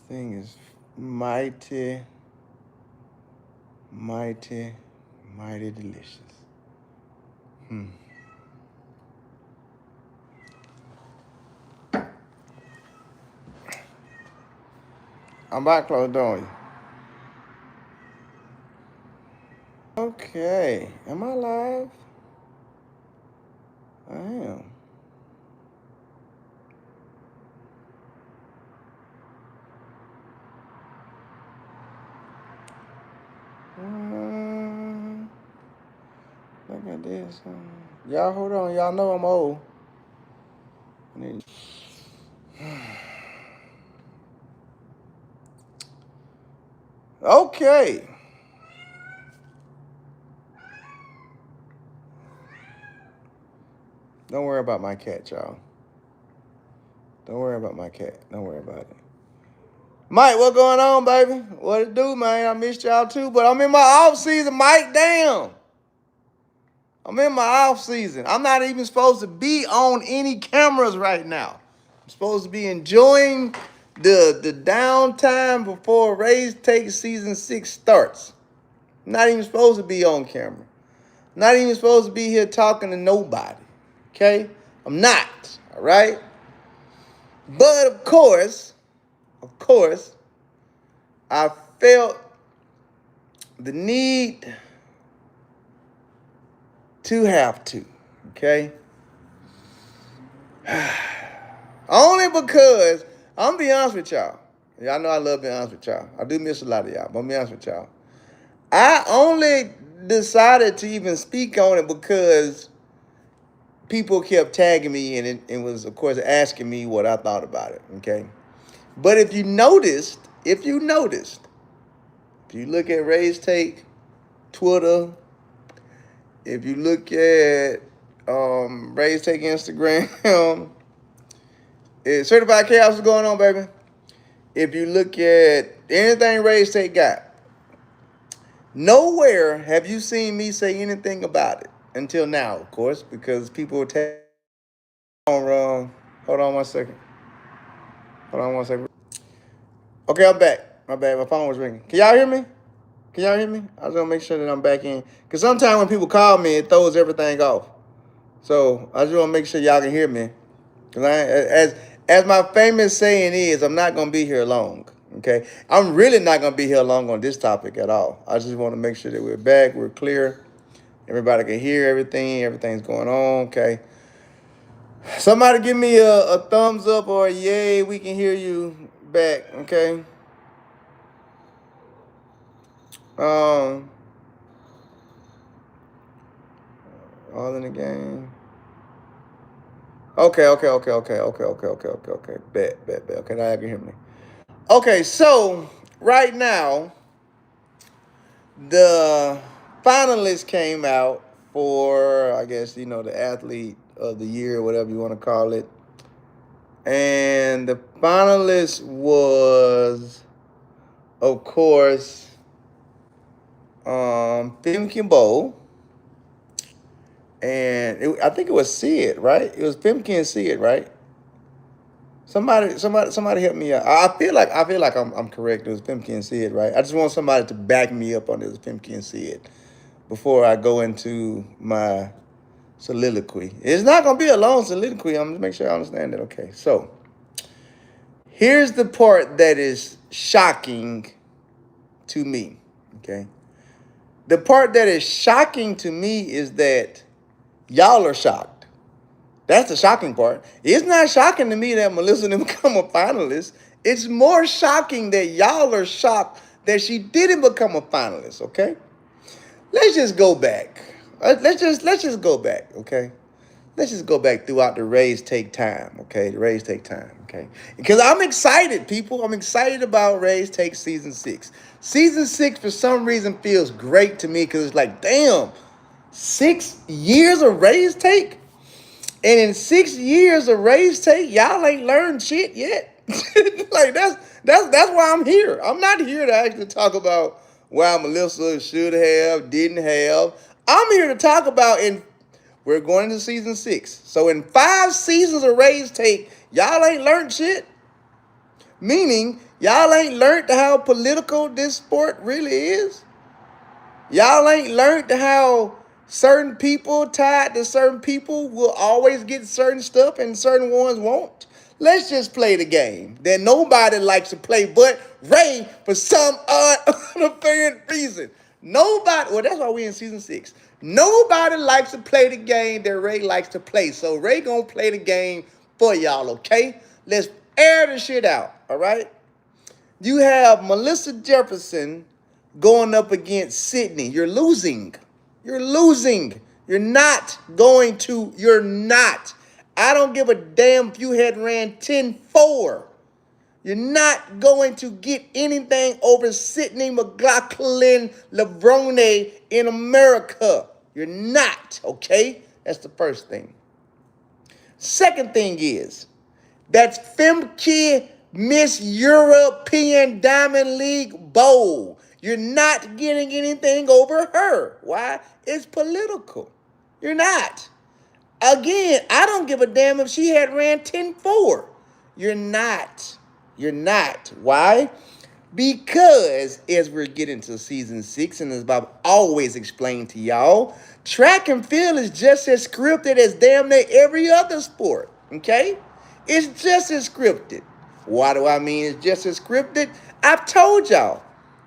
thing is mighty, mighty, mighty delicious. I'm about to close the door on you. Okay. Am I live? I am. Like I did something. Y'all hold on. Y'all know I'm old. Okay. Don't worry about my cat, y'all. Don't worry about my cat. Don't worry about it. Mike, what going on, baby? What it do, man? I missed y'all too, but I'm in my off season, Mike. Damn. I'm in my off season. I'm not even supposed to be on any cameras right now. I'm supposed to be enjoying the downtime before Raise Take season 6 starts. I'm not even supposed to be on camera. I'm not even supposed to be here talking to nobody. Okay? I'm not. All right? But of course, I felt the need to have to. Okay? Only because, I'm gonna be honest with y'all. Y'all know I love being honest with y'all. I do miss a lot of y'all, but I'm gonna be honest with y'all. I only decided to even speak on it because people kept tagging me and was, of course, asking me what I thought about it, okay? But if you look at Ray's Take, Twitter, if you look at Ray's Take Instagram, Certified Chaos is going on, baby. If you look at anything Ray's Take got, nowhere have you seen me say anything about it until now, of course, because people tag on. Hold on one second. Okay, I'm back. My bad. My phone was ringing. Can y'all hear me? I just want to make sure that I'm back in. Because sometimes when people call me, it throws everything off. So I just want to make sure y'all can hear me. Because as my famous saying is, I'm not going to be here long. Okay? I'm really not going to be here long on this topic at all. I just want to make sure that we're back, we're clear. Everybody can hear everything. Everything's going on. Okay? Somebody give me a thumbs up or a yay. We can hear you back. Okay? All in the game. Okay. Bet. Okay, now you can hear me. Okay, so right now, the finalists came out for, I guess, the athlete of the year, whatever you want to call it. And the finalist was, of course, Pimkin Bowl. And I think it was Sid, right? It was Pimkin and Sid, right? Somebody help me out. I feel like I'm correct. It was Pimkin and Sid, right? I just want somebody to back me up on this Pimkin and Sid before I go into my soliloquy. It's not gonna be a long soliloquy. I'm gonna make sure I understand it. Okay, so here's the part that is shocking to me. Okay, the part that is shocking to me is that y'all are shocked. That's the shocking part. It's not shocking to me that Melissa didn't become a finalist. It's more shocking that y'all are shocked that she didn't become a finalist, okay? Let's just go back. Let's just go back, okay? Let's just go back throughout the Raise Take time, okay? The Raise Take time, okay? Because I'm excited, people. I'm excited about Raise Take season 6. Season 6, for some reason, feels great to me because it's like, damn, 6 years of Raise Take? And in 6 years of Raise Take, y'all ain't learned shit yet. Like that's why I'm here. I'm not here to actually talk about why Melissa should have, didn't have. I'm here to talk about we're going into season 6. So in 5 seasons of Raise Take, y'all ain't learned shit. Meaning Y'all ain't learned how political this sport really is. Y'all ain't learned how certain people tied to certain people will always get certain stuff and certain ones won't. Let's just play the game that nobody likes to play but Ray for some odd unapparent reason. Nobody, well, that's why we in season 6. Nobody likes to play the game that Ray likes to play. So Ray gonna play the game for y'all, okay? Let's air the shit out, all right? You have Melissa Jefferson going up against Sydney. You're losing. You're losing. You're not. I don't give a damn if you had ran 10-4. You're not going to get anything over Sydney McLaughlin Levrone in America. You're not, okay? That's the first thing. Second thing is, that's Femke Miss European Diamond League Bowl. You're not getting anything over her. Why? It's political. You're not. Again, I don't give a damn if she had ran 10-4. You're not. You're not. Why? Because as we're getting to season 6, and as Bob always explained to y'all, track and field is just as scripted as damn near every other sport. Okay? It's just as scripted. Why do I mean it's just as scripted? I've told y'all.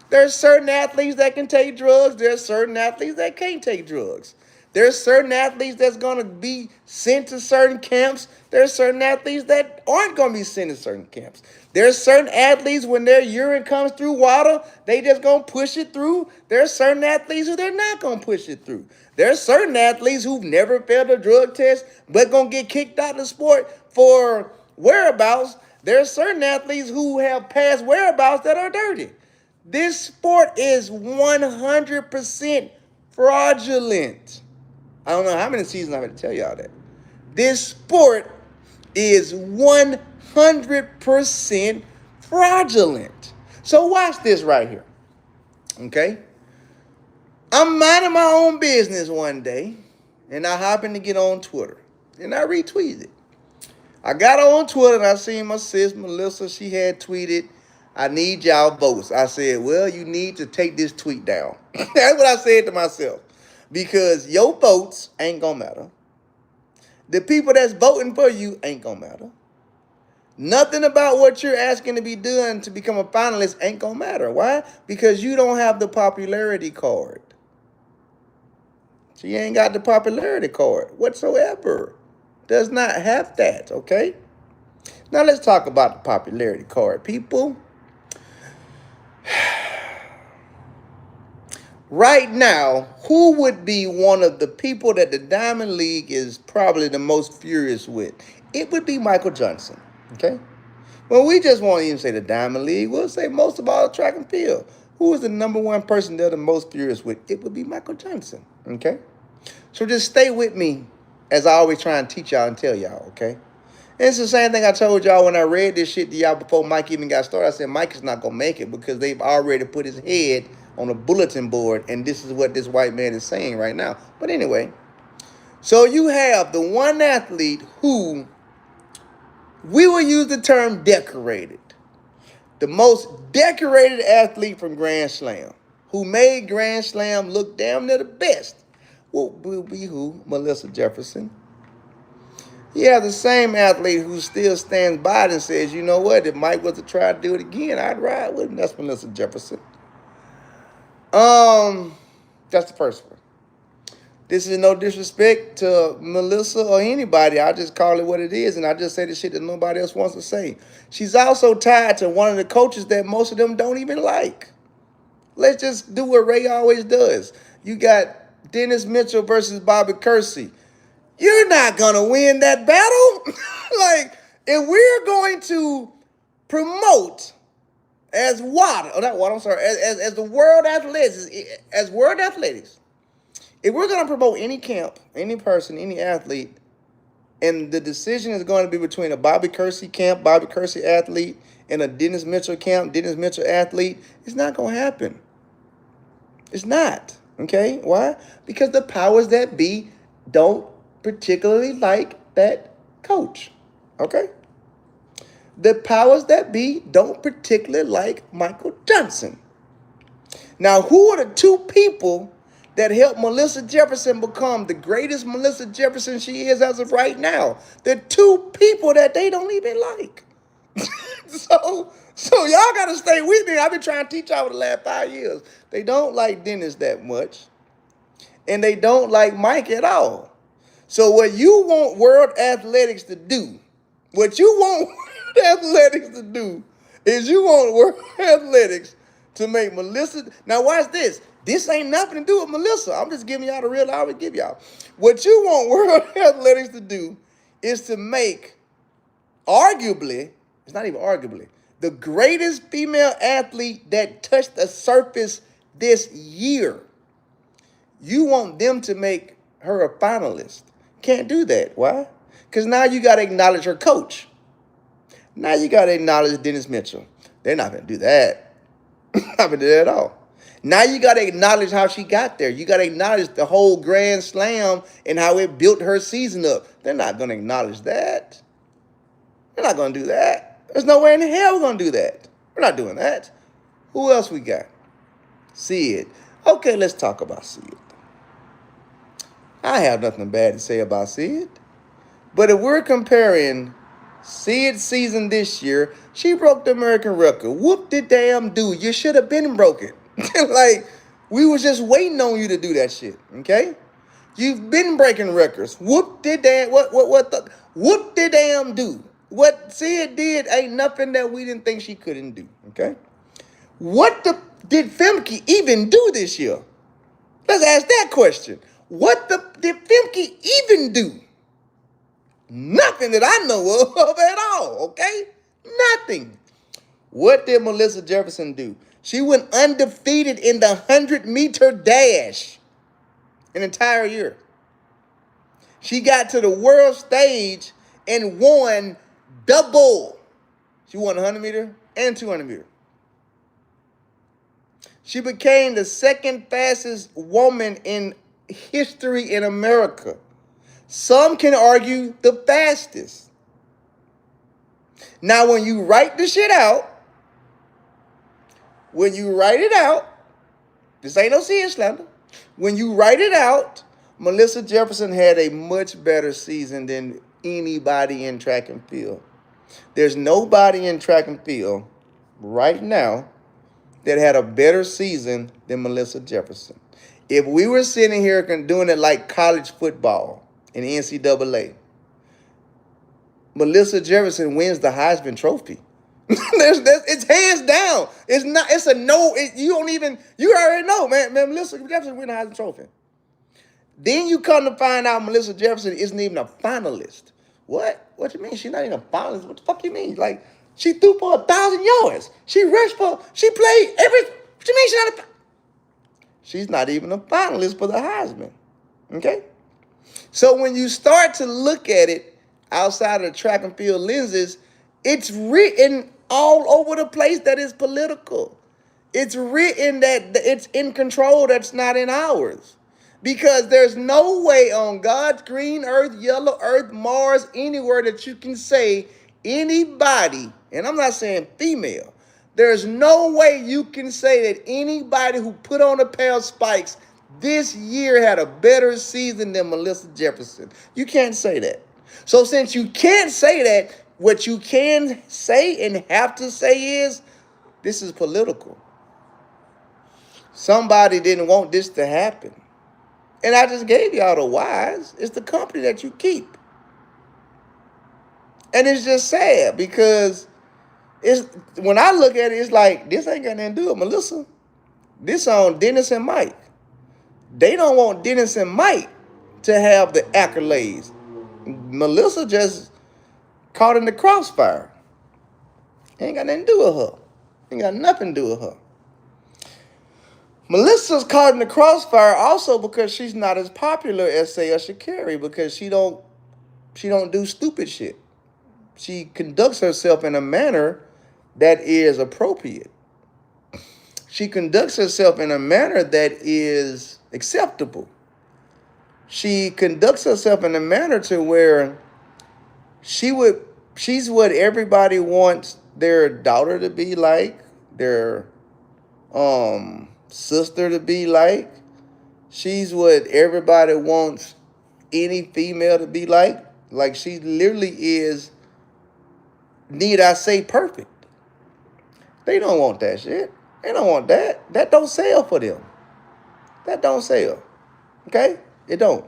There's certain athletes that can take drugs. There's certain athletes that can't take drugs. There's certain athletes that's going to be sent to certain camps. There's certain athletes that aren't going to be sent to certain camps. There's certain athletes, when their urine comes through water, they just going to push it through. There's certain athletes who they're not going to push it through. There's certain athletes who've never failed a drug test but going to get kicked out of the sport for whereabouts. There's certain athletes who have past whereabouts that are dirty. This sport is 100% fraudulent. I don't know how many seasons I've had to tell y'all that. This sport is 100% fraudulent. So watch this right here. Okay? I'm minding my own business one day, and I happened to get on Twitter, and I retweeted it. I got on Twitter, and I seen my sis, Melissa, she had tweeted, I need y'all votes. I said, well, you need to take this tweet down. That's what I said to myself. Because your votes ain't gonna matter. The people that's voting for you ain't gonna matter. Nothing about what you're asking to be done to become a finalist ain't gonna matter. Why? Because you don't have the popularity card. She ain't got the popularity card whatsoever. Does not have that, okay? Now let's talk about the popularity card, people. Right now, who would be one of the people that the Diamond League is probably the most furious with? It would be Michael Johnson, okay? Well, we just won't even say the Diamond League. We'll say most of all track and field. Who is the number one person they're the most furious with? It would be Michael Johnson, okay? So just stay with me as I always try and teach y'all and tell y'all, okay? And it's the same thing I told y'all when I read this shit to y'all before Mike even got started. I said Mike is not going to make it because they've already put his head on a bulletin board, and this is what this white man is saying right now. But anyway, so you have the one athlete who, we will use the term decorated. The most decorated athlete from Grand Slam, who made Grand Slam look damn near the best, will be who? Melissa Jefferson. You have the same athlete who still stands by it and says, you know what, if Mike was to try to do it again, I'd ride with him. That's Melissa Jefferson. That's the first one. This is no disrespect to Melissa or anybody. I just call it what it is, and I just say the shit that nobody else wants to say. She's also tied to one of the coaches that most of them don't even like. Let's just do what Ray always does. You got Dennis Mitchell versus Bobby Kersey. You're not going to win that battle. Like, if we're going to promote as WADA, or not WADA, I'm sorry, as the World Athletics, if we're going to promote any camp, any person, any athlete, and the decision is going to be between a Bobby Kersey camp, Bobby Kersey athlete, and a Dennis Mitchell camp, Dennis Mitchell athlete, it's not going to happen. It's not. Okay? Why? Because the powers that be don't particularly like that coach. Okay? the powers that be don't particularly like Michael Johnson. Now, who are the two people that helped Melissa Jefferson become the greatest Melissa Jefferson she is as of right now? The two people that they don't even like. So y'all gotta stay with me. I've been trying to teach y'all for the last 5 years. They don't like Dennis that much, and they don't like Mike at all. So what you want World Athletics to do, what you want World Athletics to do, is you want World Athletics to make Melissa. Now watch this. This ain't nothing to do with Melissa. I'm just giving y'all the real I would give y'all. What you want World Athletics to do is to make, arguably, it's not even arguably, the greatest female athlete that touched the surface this year. You want them to make her a finalist. Can't do that. Why? Because now you got to acknowledge her coach. Now you got to acknowledge Dennis Mitchell. They're not going to do that. Not going to do that at all. Now you got to acknowledge how she got there. You got to acknowledge the whole Grand Slam and how it built her season up. They're not going to acknowledge that. They're not going to do that. There's no way in hell we're going to do that. We're not doing that. Who else we got? Sid. Okay, let's talk about Sid. I have nothing bad to say about Sid. But if we're comparing Sid's season this year, she broke the American record. Whoop the damn do. You should have been broken. Like, we was just waiting on you to do that shit. Okay? You've been breaking records. Whoop the damn whoop the damn do. What Sid did ain't nothing that we didn't think she couldn't do. Okay? What did Femke even do this year? Let's ask that question. What did Femke even do? Nothing that I know of at all, okay? Nothing. What did Melissa Jefferson do? She went undefeated in the 100-meter dash an entire year. She got to the world stage and won double. She won 100-meter and 200-meter. She became the second fastest woman in history in America. Some can argue the fastest. Now, when you write the shit out, this ain't no serious slander. When you write it out, Melissa Jefferson had a much better season than anybody in track and field. There's nobody in track and field right now that had a better season than Melissa Jefferson. If we were sitting here doing it like college football in the NCAA, Melissa Jefferson wins the Heisman Trophy. It's hands down. It's not. It's a no. You already know, man. Melissa Jefferson win the Heisman Trophy. Then you come to find out Melissa Jefferson isn't even a finalist. What? What you mean? She's not even a finalist? What the fuck you mean? Like, she threw for 1,000 yards. She rushed for. She played every. What you mean she's not a? She's not even a finalist for the Heisman. Okay. So when you start to look at it outside of the track and field lenses, it's written all over the place that it's political. It's written that it's in control that's not in ours. Because there's no way on God's green earth, yellow earth, Mars, anywhere that you can say anybody, and I'm not saying female, there's no way you can say that anybody who put on a pair of spikes this year had a better season than Melissa Jefferson. You can't say that. So since you can't say that, what you can say and have to say is, this is political. Somebody didn't want this to happen. And I just gave y'all the whys. It's the company that you keep. And it's just sad because when I look at it, it's like, this ain't got nothing to do with Melissa. This on Dennis and Mike. They don't want Dennis and Mike to have the accolades. Melissa just caught in the crossfire. Ain't got nothing to do with her. Ain't got nothing to do with her. Melissa's caught in the crossfire also because she's not as popular as, say, Usher Carey, because she don't do stupid shit. She conducts herself in a manner that is appropriate. She conducts herself in a manner that is acceptable. She conducts herself in a manner to where she She's what everybody wants their daughter to be like, their sister to be like. She's what everybody wants any female to be like. Like she literally is, need I say, perfect. They don't want that shit. They don't want that. That don't sell for them. That don't sell. Okay? It don't.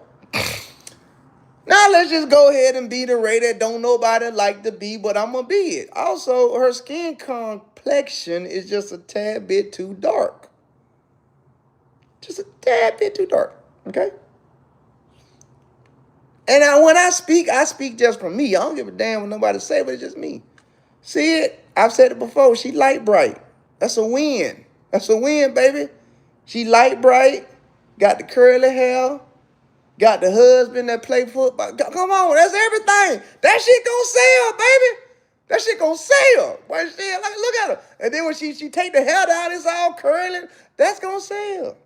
Now let's just go ahead and be the Ray that don't nobody like to be, but I'm gonna be it. Also, her skin complexion is just a tad bit too dark. Just a tad bit too dark. Okay? And when I speak just from me. I don't give a damn what nobody say, but it's just me. See it? I've said it before. She light bright. That's a win. That's a win, baby. She light bright, got the curly hair, got the husband that play football. Come on, that's everything. That shit gonna sell, baby. That shit gonna sell. Boy, shit, like, look at her. And then when she take the hair down, it's all curling. That's gonna sell.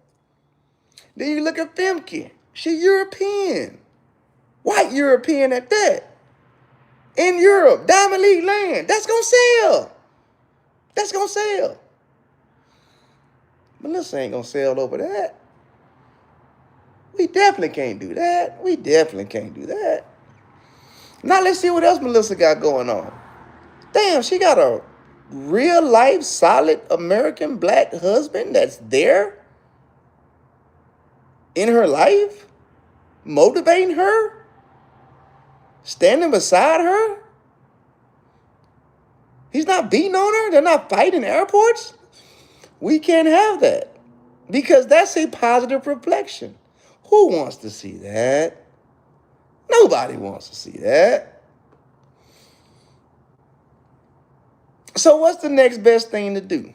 Then you look at Femke. She European. White European at that. In Europe, Diamond League land. That's gonna sell. That's gonna sell. Melissa ain't gonna sell over that. We definitely can't do that. We definitely can't do that. Now let's see what else Melissa got going on. Damn, she got a real life, solid American black husband that's there in her life, motivating her, standing beside her. He's not beating on her. They're not fighting in airports. We can't have that because that's a positive reflection. Who wants to see that? Nobody wants to see that. So what's the next best thing to do?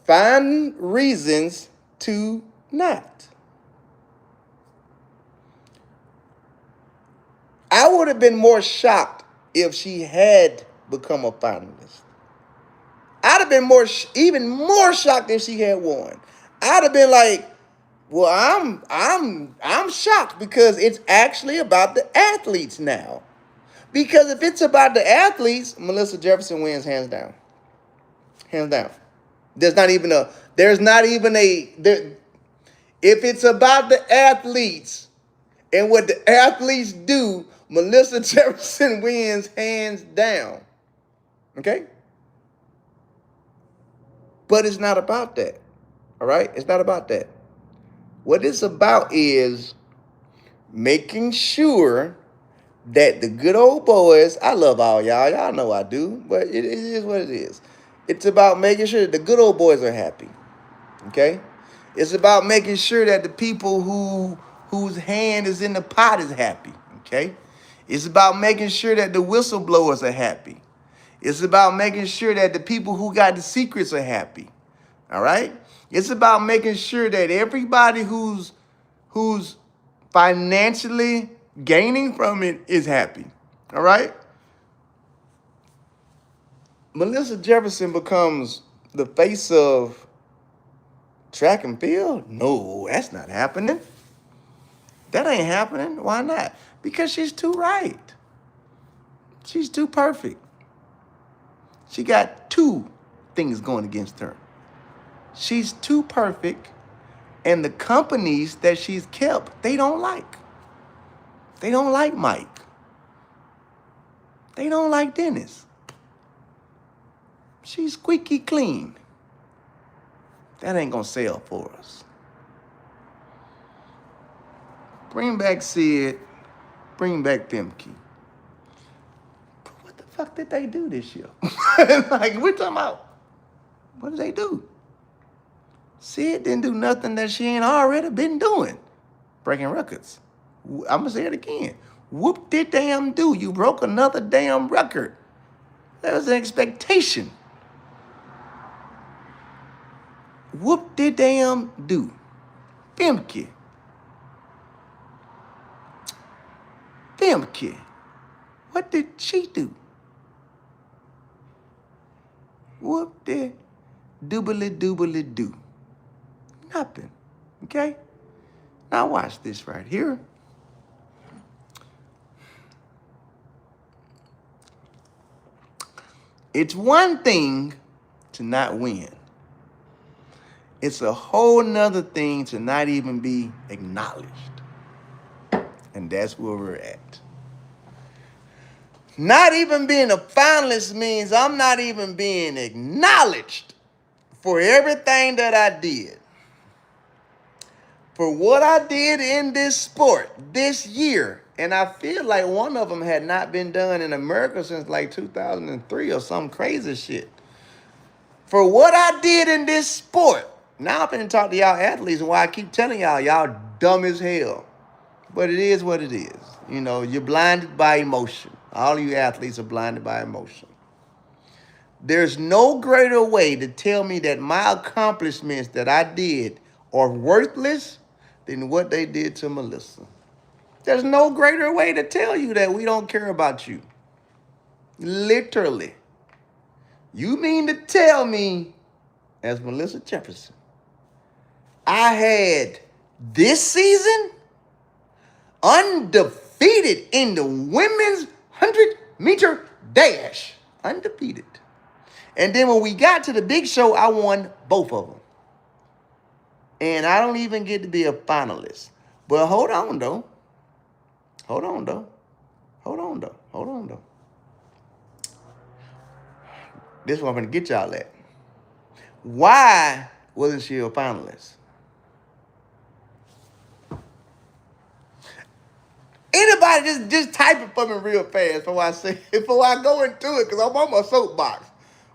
Find reasons to not. I would have been more shocked if she had become a finalist. I'd have been even more shocked if she had won. I'd have been like, well, I'm shocked because it's actually about the athletes now. Because if it's about the athletes, Melissa Jefferson wins hands down. Hands down. There's not even a if it's about the athletes and what the athletes do, Melissa Jefferson wins hands down. Okay? But it's not about that. All right? It's not about that. What it's about is making sure that the good old boys, I love all y'all. Y'all know I do, but it is what it is. It's about making sure that the good old boys are happy. Okay? It's about making sure that the people whose hand is in the pot is happy. Okay? It's about making sure that the whistleblowers are happy. It's about making sure that the people who got the secrets are happy. All right? It's about making sure that everybody who's financially gaining from it is happy. All right? Melissa Jefferson becomes the face of track and field? No, that's not happening. That ain't happening. Why not? Because she's too right. She's too perfect. She got two things going against her. She's too perfect, and the companies that she's kept, they don't like. They don't like Mike. They don't like Dennis. She's squeaky clean. That ain't gonna sell for us. Bring back Sid. Bring back Femke. What the fuck did they do this year? Like, we're talking about, what did they do? Sid didn't do nothing that she ain't already been doing. Breaking records. I'm gonna say it again. Whoop did damn do. You broke another damn record. That was an expectation. Whoop did damn do. Femke. What did she do? Whoop did doobly do. Nothing. Okay? Now watch this right here. It's one thing to not win. It's a whole nother thing to not even be acknowledged. And that's where we're at. Not even being a finalist means I'm not even being acknowledged for everything that I did. For what I did in this sport this year. And I feel like one of them had not been done in America since like 2003 or some crazy shit. For what I did in this sport. Now I'm finna talk to y'all athletes and why I keep telling y'all dumb as hell. But it is what it is. You know, you're blinded by emotion. All of you athletes are blinded by emotion. There's no greater way to tell me that my accomplishments that I did are worthless than what they did to Melissa. There's no greater way to tell you that we don't care about you. Literally. You mean to tell me, as Melissa Jefferson, I had this season undefeated in the women's 100-meter dash. Undefeated. And then when we got to the big show, I won both of them. And I don't even get to be a finalist. But hold on, though. Hold on, though. Hold on, though. Hold on, though. This is what I'm going to get y'all at. Why wasn't she a finalist? Anybody just type it for me real fast before I go into it, because I'm on my soapbox.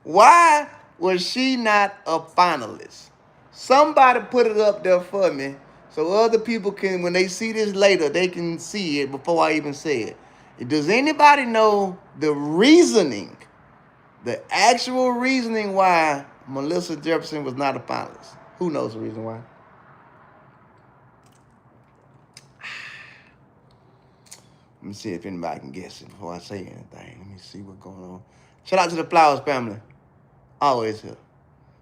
Why was she not a finalist? Somebody put it up there for me so other people can, when they see this later, they can see it before I even say it. Does anybody know the reasoning, the actual reasoning why Melissa Jefferson was not a finalist? Who knows the reason why? Let me see if anybody can guess it before I say anything. Let me see what's going on. Shout out to the Flowers family. Always here.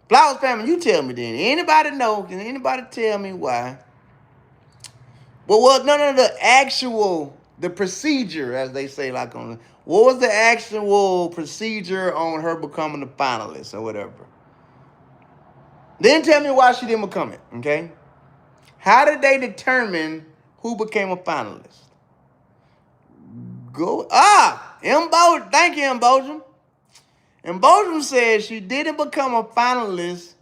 Flowers family, you tell me then. Anybody know? Can anybody tell me why? Well, no, the procedure, as they say, like on, what was the actual procedure on her becoming a finalist or whatever? Then tell me why she didn't become it, okay? How did they determine who became a finalist? Thank you, Embojum. Embojum says she didn't become a finalist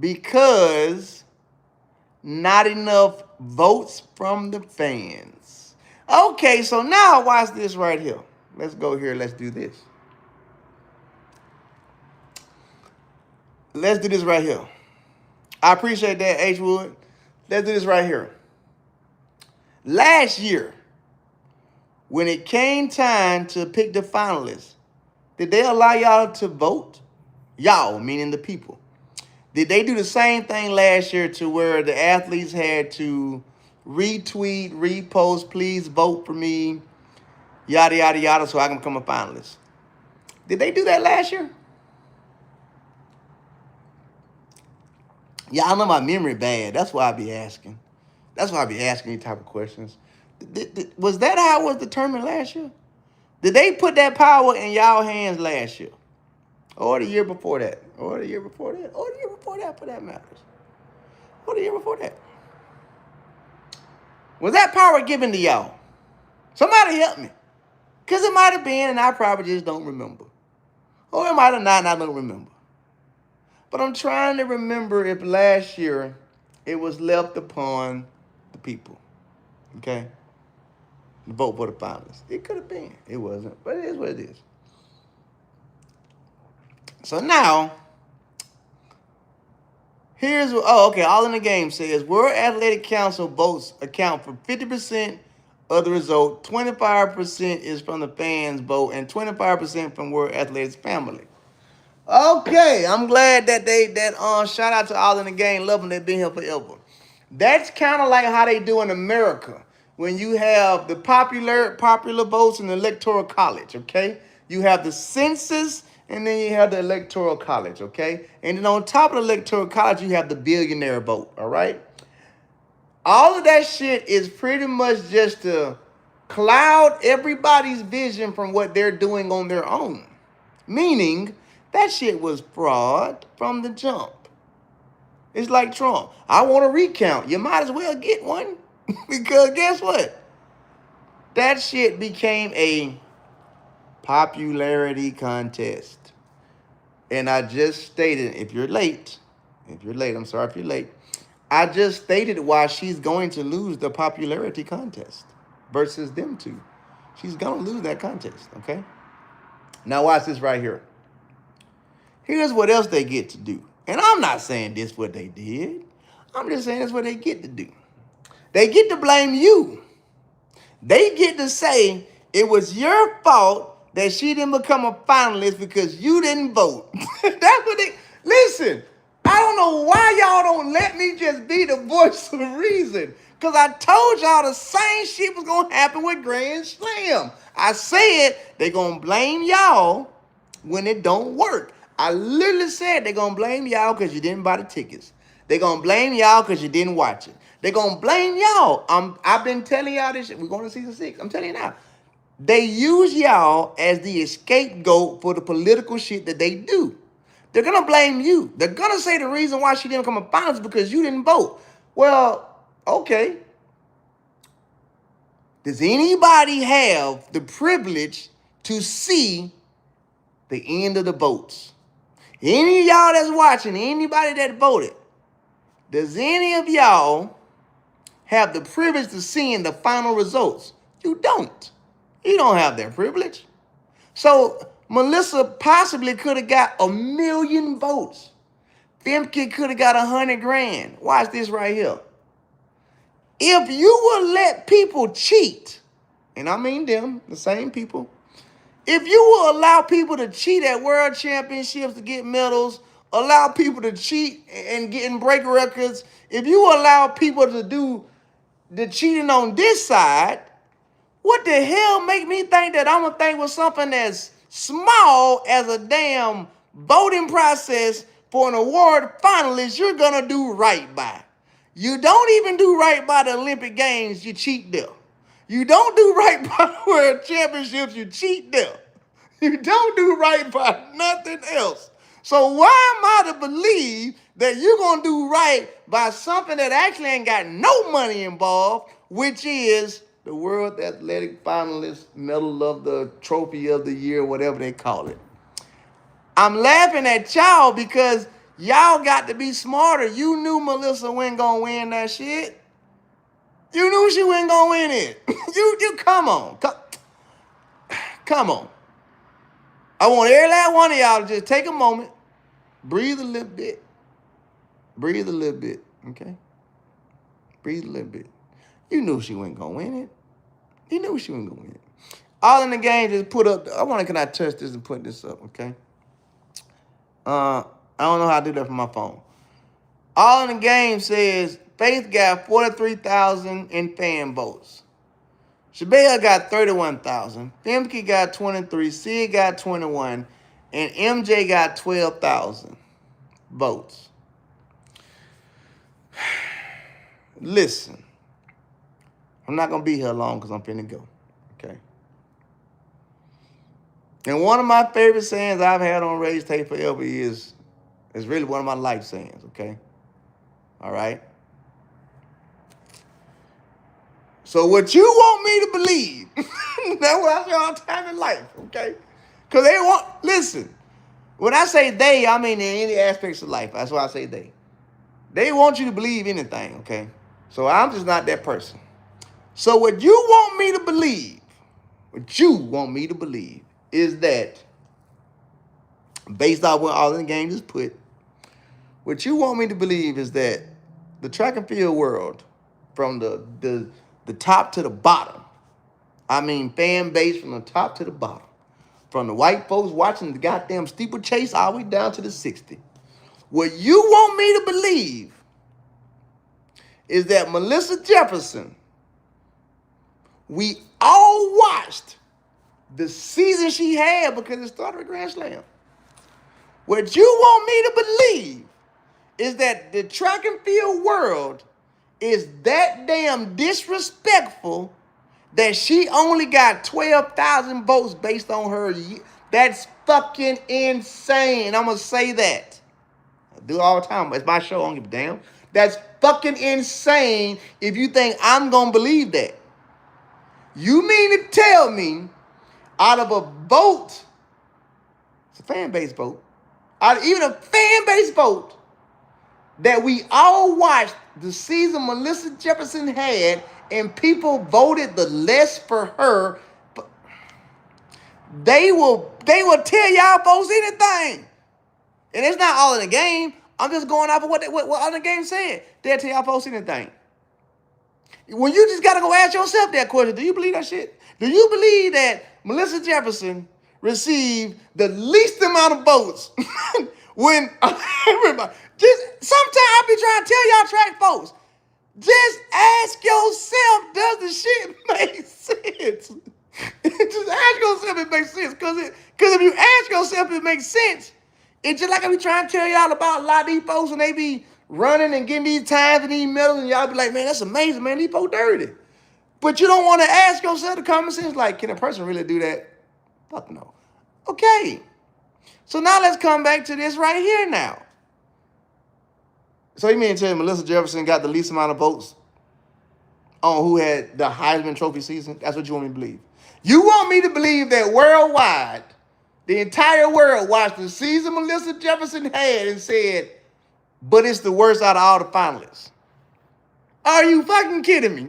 because not enough votes from the fans. Okay, so now watch this right here. Let's go here. Let's do this. Let's do this right here. I appreciate that, H. Wood. Let's do this right here. Last year, when it came time to pick the finalists, did they allow y'all to vote? Y'all, meaning the people. Did they do the same thing last year to where the athletes had to retweet, repost, please vote for me, yada, yada, yada, so I can become a finalist? Did they do that last year? Y'all know my memory bad. That's why I be asking. That's why I be asking these type of questions. Was that how it was determined last year? Did they put that power in y'all hands last year? Or the year before that? Or the year before that? Or the year before that, for that matters? Or the year before that? Was that power given to y'all? Somebody help me. Because it might have been, and I probably just don't remember. Or it might have not, and I don't remember. But I'm trying to remember if last year it was left upon the people. Okay? The vote for the finalists. It could have been. It wasn't. But it is what it is. So now, here's what, All in the Game says, World Athletic Council votes account for 50% of the result, 25% is from the fans' vote, and 25% from World Athletics family. Okay, I'm glad that shout out to All in the Game, love them, they've been here forever. That's kind of like how they do in America when you have the popular votes in the electoral college, okay? You have the census, and then you have the electoral college, okay? And then on top of the electoral college, you have the billionaire vote, all right? All of that shit is pretty much just to cloud everybody's vision from what they're doing on their own. Meaning that shit was fraud from the jump. It's like Trump. I want a recount. You might as well get one. Because guess what? That shit became a popularity contest. And I just stated, if you're late, I'm sorry if you're late. I just stated why she's going to lose the popularity contest versus them two. She's going to lose that contest, okay? Now watch this right here. Here's what else they get to do. And I'm not saying this what they did. I'm just saying that's what they get to do. They get to blame you. They get to say it was your fault that she didn't become a finalist because you didn't vote. That's what they... Listen, I don't know why y'all don't let me just be the voice of reason. Because I told y'all the same shit was going to happen with Grand Slam. I said they're going to blame y'all when it don't work. I literally said they're going to blame y'all because you didn't buy the tickets. They're going to blame y'all because you didn't watch it. They're going to blame y'all. I've been telling y'all this shit. We're going to season 6. I'm telling you now. They use y'all as the scapegoat for the political shit that they do. They're going to blame you. They're going to say the reason why she didn't become a finalist is because you didn't vote. Well, okay. Does anybody have the privilege to see the end of the votes? Any of y'all that's watching, anybody that voted, does any of y'all have the privilege to seeing the final results? You don't. You don't have that privilege. So Melissa possibly could have got 1 million votes. Femke could have got 100 grand. Watch this right here. If you will let people cheat, and I mean them, the same people, if you will allow people to cheat at world championships to get medals, allow people to cheat and break records, if you allow people to do the cheating on this side, what the hell make me think that I'm gonna think with something as small as a damn voting process for an award finalist you're gonna do right by? You don't even do right by the Olympic Games, you cheat there. You don't do right by the World Championships, you cheat there. You don't do right by nothing else. So why am I to believe that you're going to do right by something that actually ain't got no money involved, which is the World Athletic Finalist Medal of the Trophy of the Year, whatever they call it? I'm laughing at y'all because y'all got to be smarter. You knew Melissa wasn't going to win that shit. You knew she wasn't going to win it. You come on. Come on. I want every last one of y'all to just take a moment, breathe a little bit. Breathe a little bit, okay? Breathe a little bit. You knew she wasn't going to win it. You knew she wasn't going to win it. All in the Game just put up, can I touch this and put this up, okay? I don't know how to do that from my phone. All in the Game says Faith got 43,000 in fan votes. Shabelle got 31,000. Femke got 23. Sid got 21. And MJ got 12,000 votes. Listen, I'm not going to be here long because I'm finna go. Okay? And one of my favorite sayings I've had on Rage Tape forever is really one of my life sayings. Okay? All right? So what you want me to believe, that's what I say all the time in life, okay? Because they want, listen, when I say they, I mean in any aspects of life. That's why I say they. They want you to believe anything, okay? So I'm just not that person. So what you want me to believe is that, based on what All in the Game just put, what you want me to believe is that the track and field world, from the top to the bottom, I mean fan base from the top to the bottom, from the white folks watching the goddamn steeplechase all the way down to the 60. What you want me to believe is that Melissa Jefferson, we all watched the season she had because it started with Grand Slam. What you want me to believe is that the track and field world is that damn disrespectful that she only got 12,000 votes based on her. That's fucking insane. I'm going to say that. I do it all the time. It's my show. I don't give a damn. That's fucking insane if you think I'm going to believe that. You mean to tell me out of a vote, it's a fan-based vote, out of even a fan-based vote, that we all watched the season Melissa Jefferson had and people voted the less for her, they will tell y'all folks anything. And it's not all in the game. I'm just going off of what all the game said. They'll tell y'all folks anything. When you just got to go ask yourself that question, do you believe that shit? Do you believe that Melissa Jefferson received the least amount of votes when everybody, just sometimes I be trying to tell y'all track folks, just ask yourself, does the shit make sense? Just ask yourself if it makes sense. Because if you ask yourself if it makes sense, it's just like I be trying to tell y'all about a lot of these folks when they be running and getting these times and these medals, and y'all be like, man, that's amazing, man, these folks dirty. But you don't want to ask yourself the common sense, like, can a person really do that? Fuck no. Okay. So now let's come back to this right here now. So you mean to tell me Melissa Jefferson got the least amount of votes on who had the Heisman Trophy season? That's what you want me to believe. You want me to believe that worldwide, the entire world watched the season Melissa Jefferson had and said, but it's the worst out of all the finalists. Are you fucking kidding me?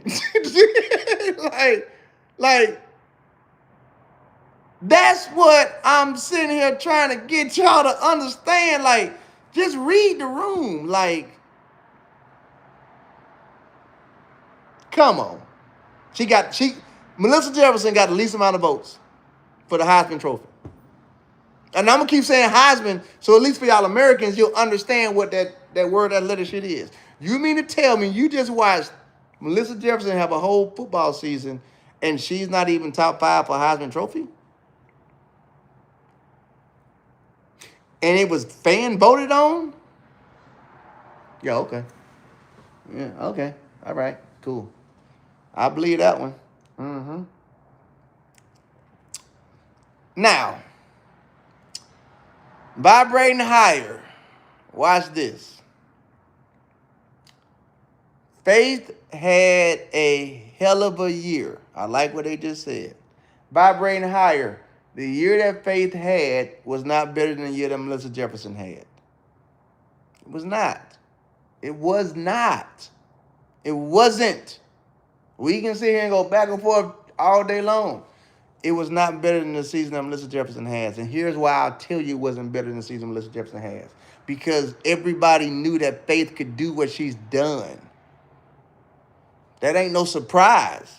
like, that's what I'm sitting here trying to get y'all to understand. Like, just read the room. Like, come on. Melissa Jefferson got the least amount of votes for the Heisman Trophy. And I'm going to keep saying Heisman, so at least for y'all Americans, you'll understand what that word, that letter shit is. You mean to tell me you just watched Melissa Jefferson have a whole football season and she's not even top 5 for Heisman Trophy? And it was fan voted on? Yeah, okay. Yeah, okay. All right, cool. I believe that one. Mm-hmm. Now, vibrating higher. Watch this. Faith had a hell of a year. I like what they just said. Vibrating higher. The year that Faith had was not better than the year that Melissa Jefferson had. It was not. It was not. It wasn't. We can sit here and go back and forth all day long. It was not better than the season that Melissa Jefferson has. And here's why I'll tell you it wasn't better than the season Melissa Jefferson has. Because everybody knew that Faith could do what she's done. That ain't no surprise.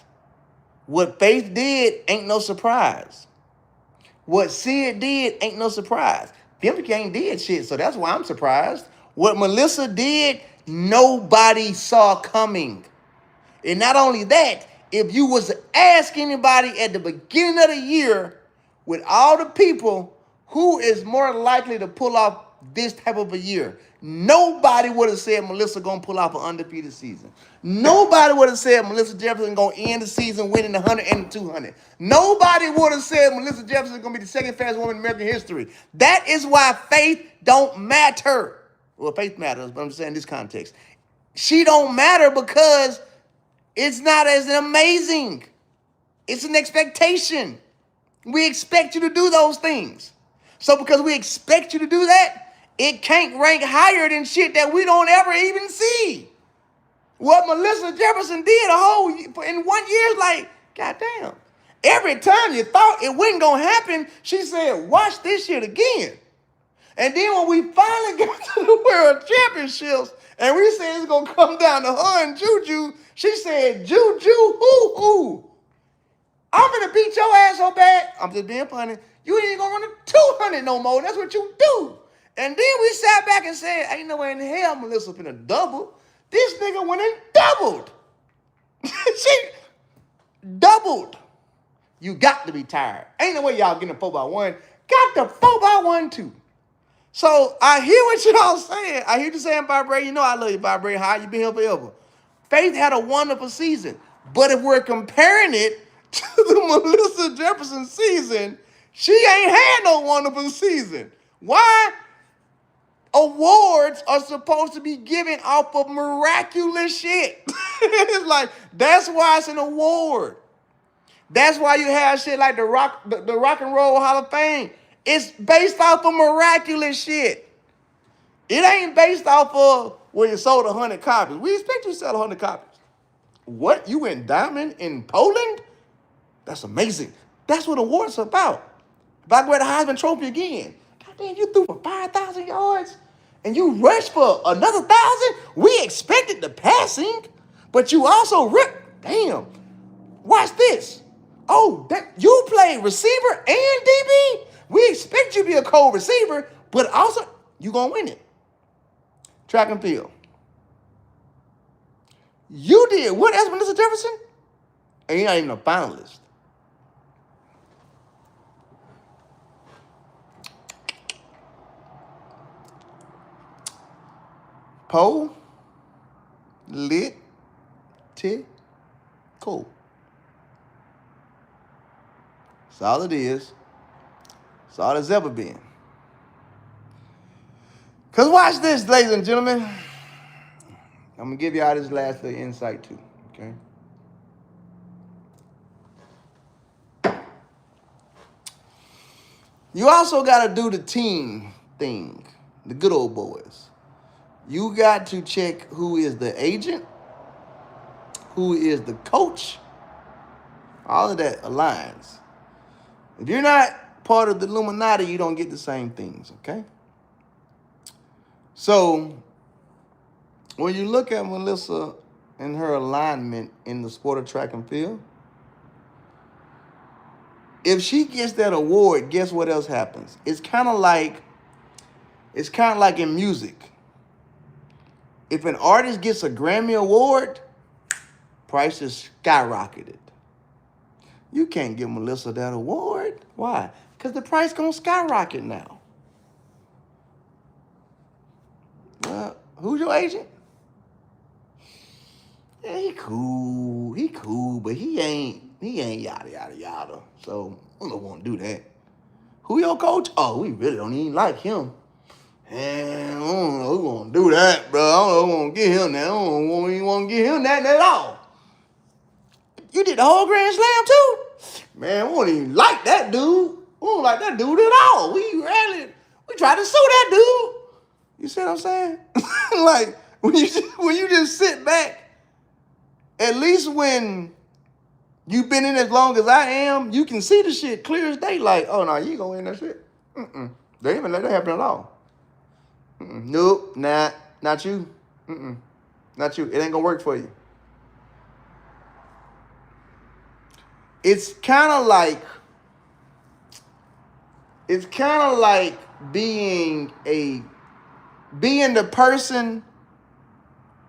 What Faith did ain't no surprise. What Sid did ain't no surprise. Pimp ain't did shit, so that's why I'm surprised. What Melissa did, nobody saw coming. And not only that, if you was to ask anybody at the beginning of the year, with all the people, who is more likely to pull off this type of a year, nobody would have said Melissa gonna pull off an undefeated season. Nobody would have said Melissa Jefferson gonna end the season winning the 100 and the 200. Nobody would have said Melissa Jefferson gonna be the second fastest woman in American history. That is why Faith don't matter. Well, Faith matters, but I'm just saying in this context. She don't matter because it's not as amazing. It's an expectation. We expect you to do those things. So because we expect you to do that, it can't rank higher than shit that we don't ever even see. What Melissa Jefferson did in 1 year is like, goddamn. Every time you thought it wasn't going to happen, she said, watch this shit again. And then when we finally got to the World Championships and we said it's going to come down to her and Juju, she said, Juju, hoo-hoo. I'm going to beat your ass so bad. I'm just being funny. You ain't going to run a 200 no more. That's what you do. And then we sat back and said, ain't no way in hell Melissa finna double. This nigga went and doubled. She doubled. You got to be tired. Ain't no way y'all getting a 4x1. Got the 4x1 too. So I hear what y'all saying. I hear you saying, Vibrate. You know I love you, Vibrate. How you been here forever? Faith had a wonderful season. But if we're comparing it to the Melissa Jefferson season, She ain't had no wonderful season. Why? Awards are supposed to be given off of miraculous shit. It's like, that's why it's an award. That's why you have shit like the Rock and Roll Hall of Fame. It's based off of miraculous shit. It ain't based off of where you sold 100 copies. We expect you to sell 100 copies. What? You went diamond in Poland? That's amazing. That's what awards are about. If I go at the Heisman Trophy again, goddamn, you threw for 5,000 yards and you rushed for another 1,000. We expected the passing, but you also ripped. Damn. Watch this. Oh, that you play receiver and DB? We expect you to be a cold receiver, but also you gonna win it. Track and field. You did what else, Mr. Jefferson? And you're not even a finalist. Pole, lit, tick, cool. That's all it is. That's all it's ever been. Because watch this, ladies and gentlemen. I'm going to give y'all this last little insight too, okay? You also got to do the team thing, the good old boys. You got to check who is the agent, who is the coach. All of that aligns. If you're not part of the Illuminati, you don't get the same things, okay? So, when you look at Melissa and her alignment in the sport of track and field, if she gets that award, guess what else happens? It's kind of like in music. If an artist gets a Grammy Award, price is skyrocketed. You can't give Melissa that award. Why? Because the price gonna skyrocket now. Well, who's your agent? Yeah, he cool, but he ain't yada yada yada. So I don't want to do that. Who your coach? Oh, we really don't even like him. And I don't know who want to do that, bro. I don't know who want to get him that. I don't even want to get him that at all. You did the whole Grand Slam too? Man, we don't even like that dude. We don't like that dude at all. We tried to sue that dude. You see what I'm saying? Like, when you just sit back, at least when you've been in as long as I am, you can see the shit clear as day. Like, oh, no, you ain't gonna win that shit. They even let that happen at all. Nope, not you. Not you. It ain't gonna work for you. It's kind of like being the person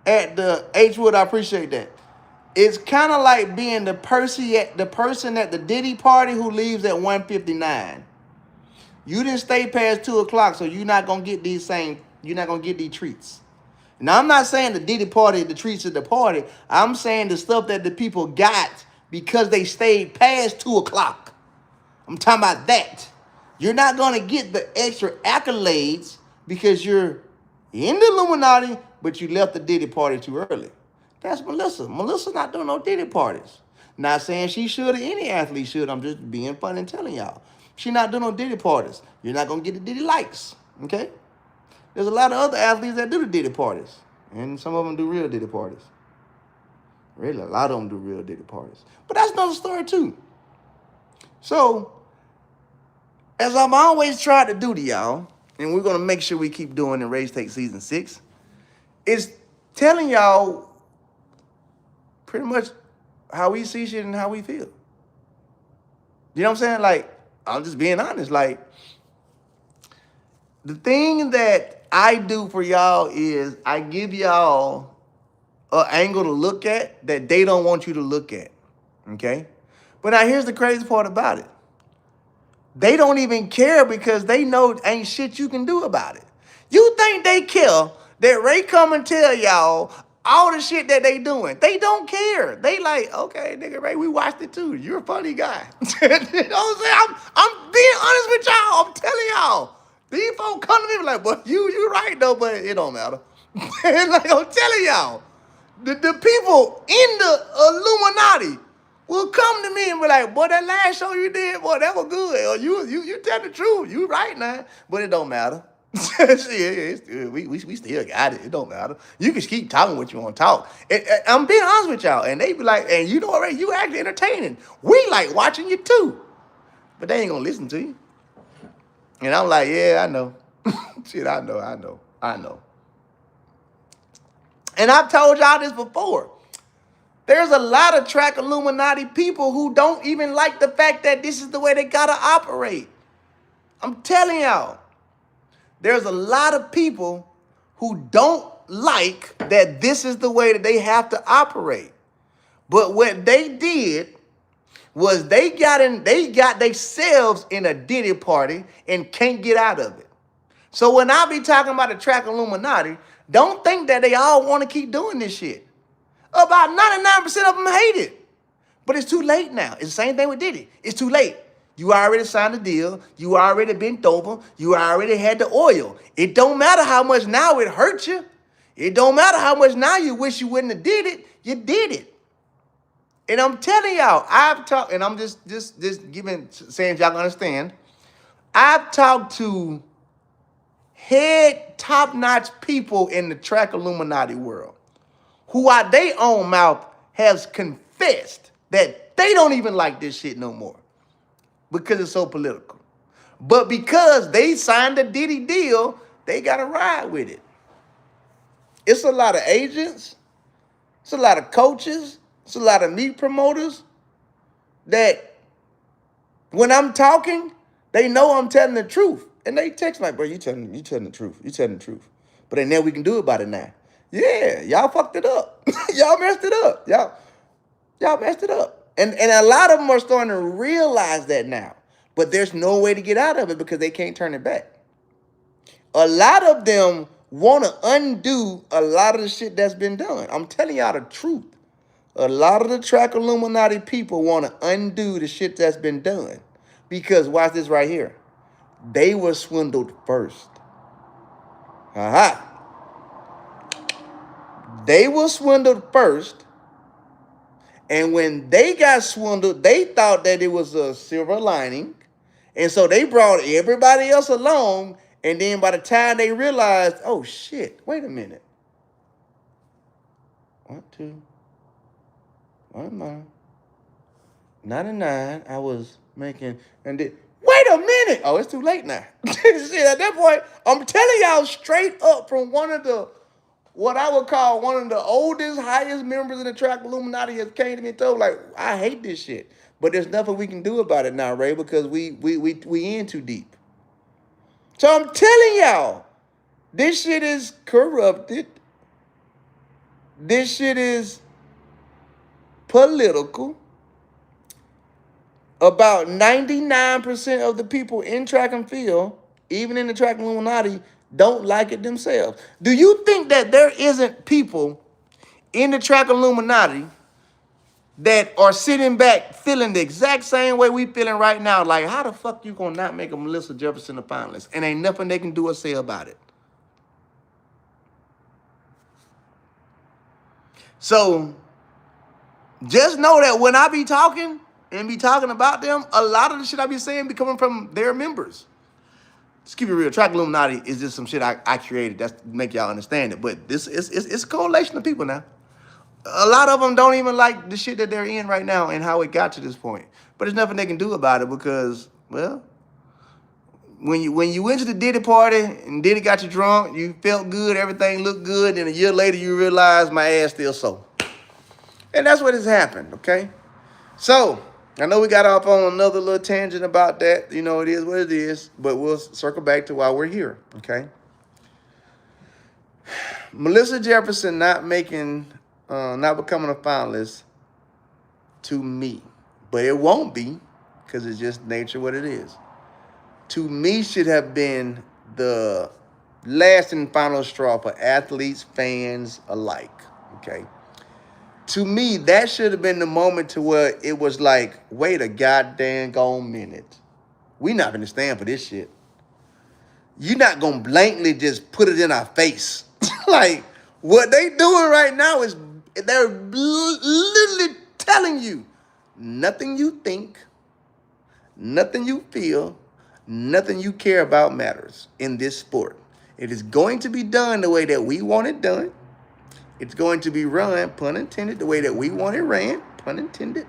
at the H-Wood. I appreciate that. It's kind of like being the person at the Diddy party who leaves at 1:59. You didn't stay past 2:00, so you're not gonna get these treats. Now, I'm not saying the Diddy party, the treats at the party. I'm saying the stuff that the people got because they stayed past 2:00. I'm talking about that. You're not gonna get the extra accolades because you're in the Illuminati, but you left the Diddy party too early. That's Melissa. Melissa's not doing no Diddy parties. Not saying she should or any athlete should. I'm just being funny and telling y'all. She's not doing no Diddy parties. You're not going to get the Diddy likes, okay? There's a lot of other athletes that do the Diddy parties. And some of them do real Diddy parties. Really, a lot of them do real Diddy parties. But that's another story, too. So, as I'm always trying to do to y'all, and we're going to make sure we keep doing in Raise Take Season 6, is telling y'all pretty much how we see shit and how we feel. You know what I'm saying? Like, I'm just being honest. Like, the thing that I do for y'all is I give y'all an angle to look at that they don't want you to look at. Okay? But now here's the crazy part about it. They don't even care because they know ain't shit you can do about it. You think they care that Ray come and tell y'all, all the shit that they doing. They don't care. They like, okay, nigga, Ray, we watched it too. You're a funny guy. You know what I'm saying? I'm being honest with y'all. I'm telling y'all. These folks come to me like, but you right though, but it don't matter. Like I'm telling y'all, the people in the Illuminati will come to me and be like, boy, that last show you did, boy, that was good. Or you tell the truth. You right now, but it don't matter. We still got it. It don't matter. You can keep talking what you want to talk. I'm being honest with y'all, and they be like, and you know what, you actually entertaining. We like watching you too, but they ain't gonna listen to you. And I'm like, yeah, I know. Shit, I know. And I've told y'all this before. There's a lot of track Illuminati people who don't even like the fact that this is the way they gotta operate. I'm telling y'all. There's a lot of people who don't like that this is the way that they have to operate. But what they did was they got themselves in a Diddy party and can't get out of it. So when I be talking about the track Illuminati, don't think that they all want to keep doing this shit. About 99% of them hate it. But it's too late now. It's the same thing with Diddy. It's too late. You already signed the deal. You already bent over. You already had the oil. It don't matter how much now it hurt you. It don't matter how much now you wish you wouldn't have did it. You did it. And I'm telling y'all, I've talked, and I'm just saying if y'all can understand. I've talked to head top-notch people in the track Illuminati world who out their own mouth has confessed that they don't even like this shit no more because it's so political. But because they signed a Diddy deal, they got to ride with it. It's a lot of agents. It's a lot of coaches. It's a lot of meat promoters that when I'm talking, they know I'm telling the truth. And they text like, bro, you telling the truth. You telling the truth. But ain't nothing we can do about it now. Yeah, y'all fucked it up. Y'all messed it up. Y'all messed it up. And a lot of them are starting to realize that now. But there's no way to get out of it because they can't turn it back. A lot of them want to undo a lot of the shit that's been done. I'm telling y'all the truth. A lot of the track Illuminati people want to undo the shit that's been done. Because watch this right here. They were swindled first. Aha. They were swindled first. And when they got swindled, they thought that it was a silver lining. And so they brought everybody else along. And then by the time they realized, oh shit, wait a minute. 1, 2, 1, 99. I was making, and then, wait a minute. Oh, it's too late now. See, at that point, I'm telling y'all straight up from one of the, what I would call one of the oldest, highest members in the track Illuminati has came to me and told, like, I hate this shit. But there's nothing we can do about it now, Ray, because we in too deep. So I'm telling y'all, this shit is corrupted. This shit is political. About 99% of the people in track and field, even in the track Illuminati, don't like it themselves. Do you think that there isn't people in the track Illuminati that are sitting back feeling the exact same way we feeling right now? Like, how the fuck you gonna not make a Melissa Jefferson a finalist? And ain't nothing they can do or say about it. So, just know that when I be talking and be talking about them, a lot of the shit I be saying be coming from their members. Let's keep it real. Track Illuminati is just some shit I created. That's to make y'all understand it. But this it's a correlation of people now. A lot of them don't even like the shit that they're in right now and how it got to this point. But there's nothing they can do about it because, well, when you went to the Diddy party and Diddy got you drunk, you felt good, everything looked good, and a year later you realize my ass still sore. And that's what has happened, okay? So, I know we got off on another little tangent about that. You know, it is what it is. But we'll circle back to why we're here, okay? Melissa Jefferson not becoming a finalist to me. But it won't be because it's just nature what it is. To me should have been the last and final straw for athletes, fans alike, Okay. To me, that should have been the moment to where it was like, wait a goddamn gone minute. We not gonna stand for this shit. You're not gonna blankly just put it in our face. Like what they doing right now is they're literally telling you nothing you think, nothing you feel, nothing you care about matters in this sport. It is going to be done the way that we want it done. It's going to be run, pun intended, the way that we want it ran, pun intended.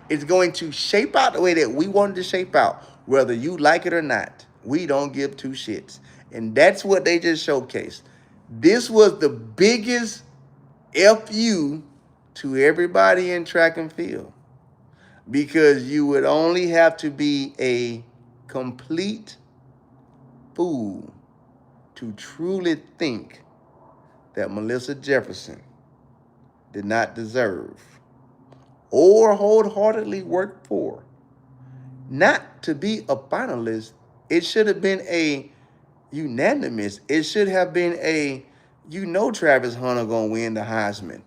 It's going to shape out the way that we want it to shape out, whether you like it or not. We don't give two shits. And that's what they just showcased. This was the biggest FU to everybody in track and field, because you would only have to be a complete fool to truly think that Melissa Jefferson did not deserve or wholeheartedly work for not to be a finalist. It should have been a unanimous. It should have been a, Travis Hunter gonna win the Heisman.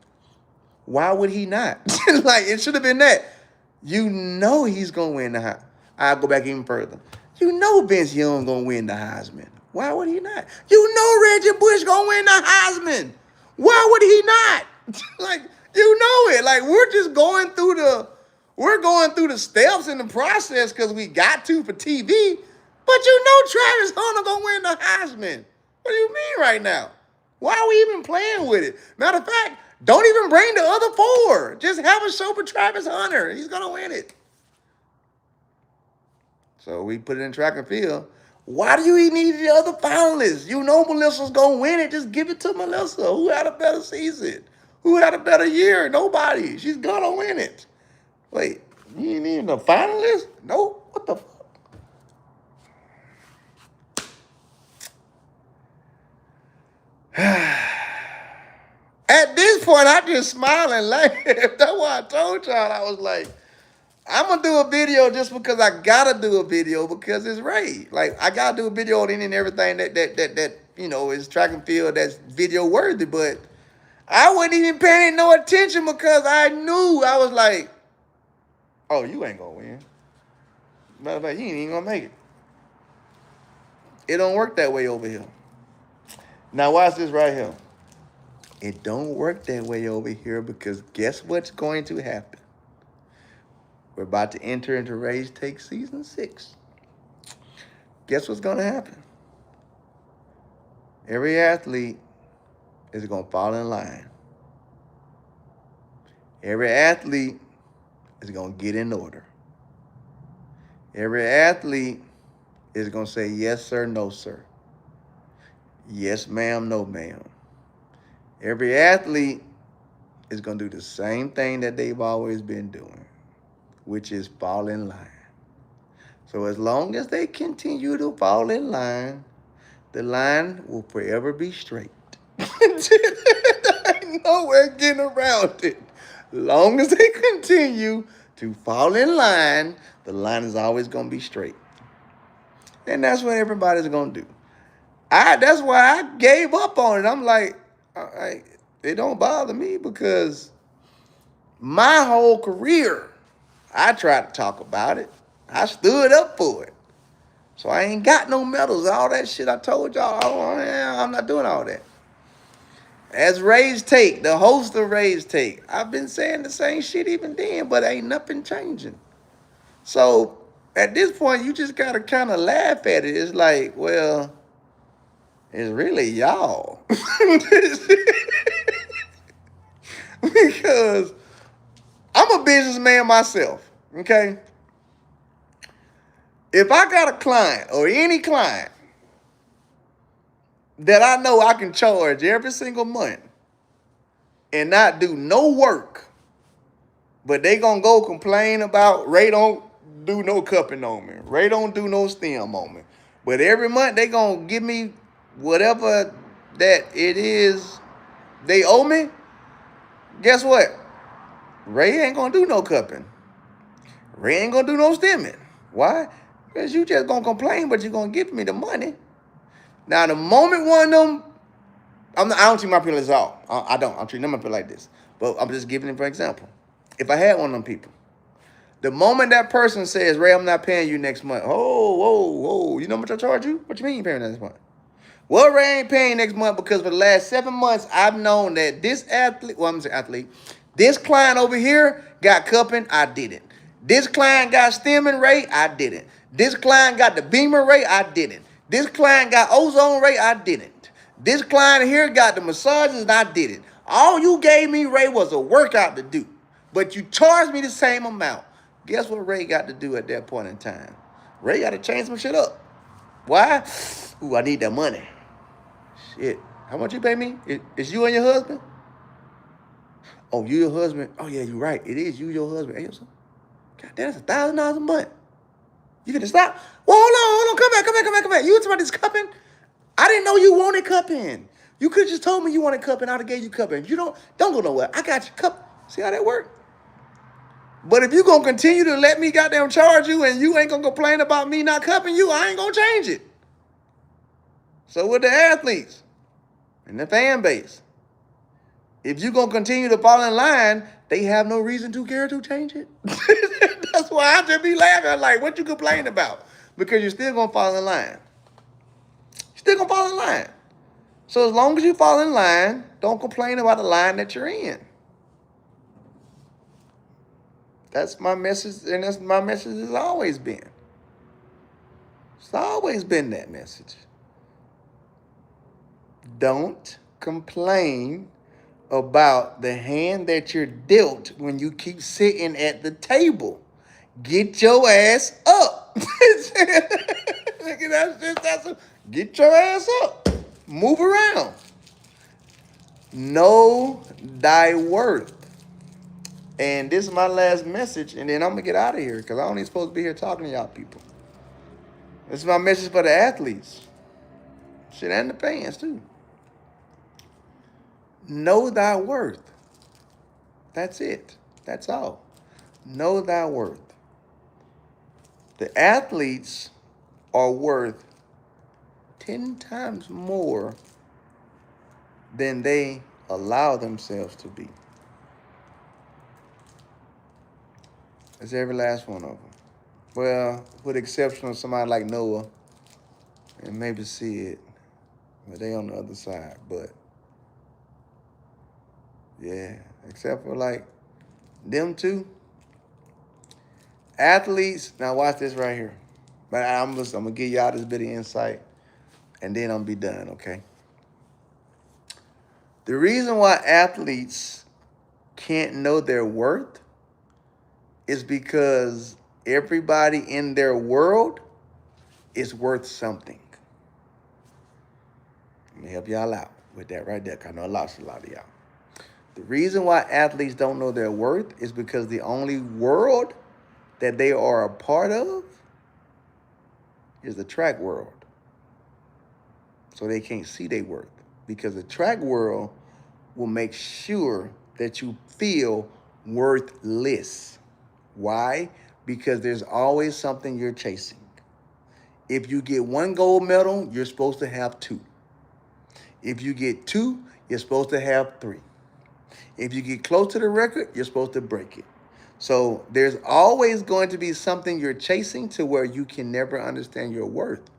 Why would he not? Like, it should have been that. He's gonna win the Heisman. I'll go back even further. Vince Young gonna win the Heisman. Why would he not? Reggie Bush gonna win the Heisman. Why would he not? Like, it. Like, we're going through the steps in the process because we got to for TV. But Travis Hunter gonna win the Heisman. What do you mean right now? Why are we even playing with it? Matter of fact, don't even bring the other four. Just have a show for Travis Hunter. He's gonna win it. So we put it in track and field. Why do you even need the other finalists? Melissa's gonna win it. Just give it to Melissa. Who had a better season? Who had a better year? Nobody. She's gonna win it. Wait, you ain't even a finalist? No? What the fuck? At this point, I just smile and laugh. That's why I told y'all. I was like, I'm going to do a video just because I got to do a video because it's Ray. Like, I got to do a video on any and everything that is track and field that's video worthy. But I wasn't even paying no attention because I knew. I was like, oh, you ain't going to win. Matter of fact, you ain't even going to make it. It don't work that way over here. Now, watch this right here. It don't work that way over here because guess what's going to happen? We're about to enter into Ray's Take Season 6. Guess what's going to happen? Every athlete is going to fall in line. Every athlete is going to get in order. Every athlete is going to say yes, sir, no, sir. Yes, ma'am, no, ma'am. Every athlete is going to do the same thing that they've always been doing, which is fall in line. So as long as they continue to fall in line, the line will forever be straight. Ain't nowhere getting around it. As long as they continue to fall in line, the line is always going to be straight. And that's what everybody's going to do. That's why I gave up on it. I'm like, it don't bother me because my whole career, I tried to talk about it. I stood up for it. So I ain't got no medals. All that shit I told y'all, I'm not doing all that. As Ray's Take, the host of Ray's Take, I've been saying the same shit even then, but ain't nothing changing. So at this point, you just got to kind of laugh at it. It's like, well, it's really y'all. Because I'm a businessman myself, okay? If I got a client or any client that I know I can charge every single month and not do no work, but they gonna go complain about Ray don't do no cupping on me, Ray don't do no stem on me, but every month they gonna give me whatever that it is they owe me, guess what? Ray ain't gonna do no cupping. Ray ain't gonna do no stemming. Why? Because you just gonna complain, but you gonna give me the money. Now, the moment one of them I don't treat my people as all. I don't. I'm treating them people like this. But I'm just giving them for example. If I had one of them people, the moment that person says, Ray, I'm not paying you next month. Oh, whoa, whoa. You know how much I charge you? What you mean you paying next month? Well, Ray ain't paying next month because for the last 7 months, I've known that this athlete, well, I'm saying athlete, this client over here got cupping, I didn't. This client got stimming rate, I didn't. This client got the beamer rate, I didn't. This client got ozone rate, I didn't. This client here got the massages, and I didn't. All you gave me, Ray, was a workout to do. But you charged me the same amount. Guess what Ray got to do at that point in time? Ray got to change some shit up. Why? Ooh, I need that money. Shit. How much you pay me? Is you and your husband? Oh, you your husband? Oh, yeah, you're right. It is you, your husband. Hey, God damn, that's $1,000 a month. You gonna stop? Well, hold on. Come back. You talking about this cupping? I didn't know you wanted cupping. You could just told me you wanted cupping. I'd have gave you cupping. You don't go nowhere. I got you cup. See how that work? But if you gonna continue to let me goddamn charge you and you ain't gonna complain about me not cupping you, I ain't gonna change it. So with the athletes and the fan base, if you gonna continue to fall in line, they have no reason to care to change it. That's why I just be laughing. I'm like, what you complain about? Because you're still gonna fall in line. You're still gonna fall in line. So as long as you fall in line, don't complain about the line that you're in. That's my message, and that's my message has always been. It's always been that message. Don't complain about the hand that you're dealt when you keep sitting at the table. Get your ass up. Get your ass up. Move around. Know thy worth. And this is my last message, and then I'm going to get out of here because I don't even supposed to be here talking to y'all people. This is my message for the athletes. Shit, and the fans, too. Know thy worth. That's it. That's all. Know thy worth. The athletes are worth 10 times more than they allow themselves to be. That's every last one of them. Well, with the exception of somebody like Noah and maybe Sid, but they on the other side. But yeah, except for like them two athletes. Now watch this right here. But I'm gonna give y'all this bit of insight, and then I'm gonna be done. Okay. The reason why athletes can't know their worth is because everybody in their world is worth something. Let me help y'all out with that right there, because I know I lost a lot of y'all. The reason why athletes don't know their worth is because the only world that they are a part of is the track world. So they can't see their worth, because the track world will make sure that you feel worthless. Why? Because there's always something you're chasing. If you get 1 gold medal, you're supposed to have 2. If you get 2, you're supposed to have 3. If you get close to the record, you're supposed to break it. So there's always going to be something you're chasing to where you can never understand your worth.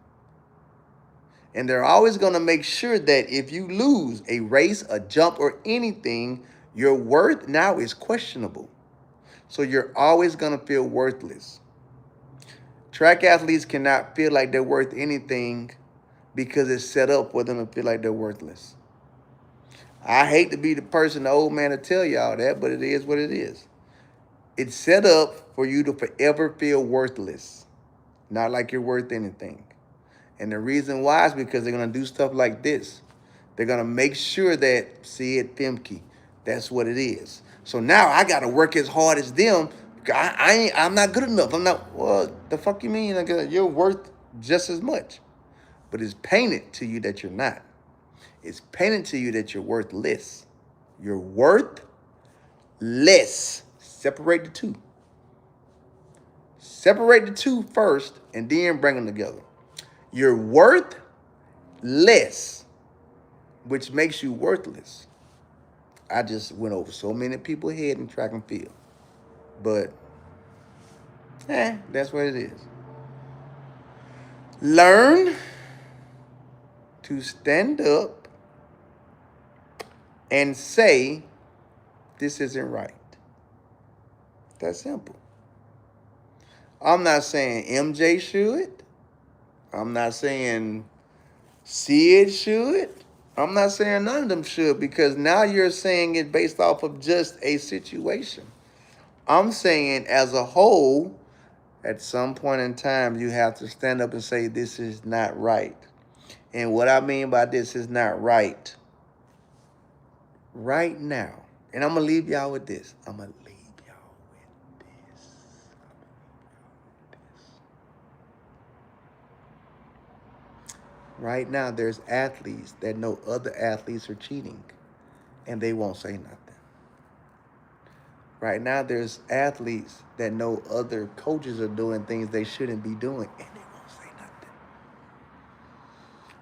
And they're always going to make sure that if you lose a race, a jump, or anything, your worth now is questionable. So you're always going to feel worthless. Track athletes cannot feel like they're worth anything because it's set up for them to feel like they're worthless. I hate to be the person, the old man, to tell y'all that, but it is what it is. It's set up for you to forever feel worthless, not like you're worth anything. And the reason why is because they're going to do stuff like this. They're going to make sure that, see it, Femke, that's what it is. So now I got to work as hard as them. I'm not good enough. I'm not, well, the fuck you mean? You're worth just as much. But it's painted to you that you're not. It's painted to you that you're worthless. You're worth less. Separate the two. Separate the two first and then bring them together. You're worth less which makes you worthless. I just went over so many people's head in track and field. But, that's what it is. Learn to stand up and say, this isn't right. That's simple. I'm not saying MJ should. I'm not saying Sid should. I'm not saying none of them should, because now you're saying it based off of just a situation. I'm saying as a whole, at some point in time, you have to stand up and say, this is not right. And what I mean by this is not right now. And I'm going to leave y'all with this. Right now, there's athletes that know other athletes are cheating, and they won't say nothing. Right now, there's athletes that know other coaches are doing things they shouldn't be doing, and they won't say nothing.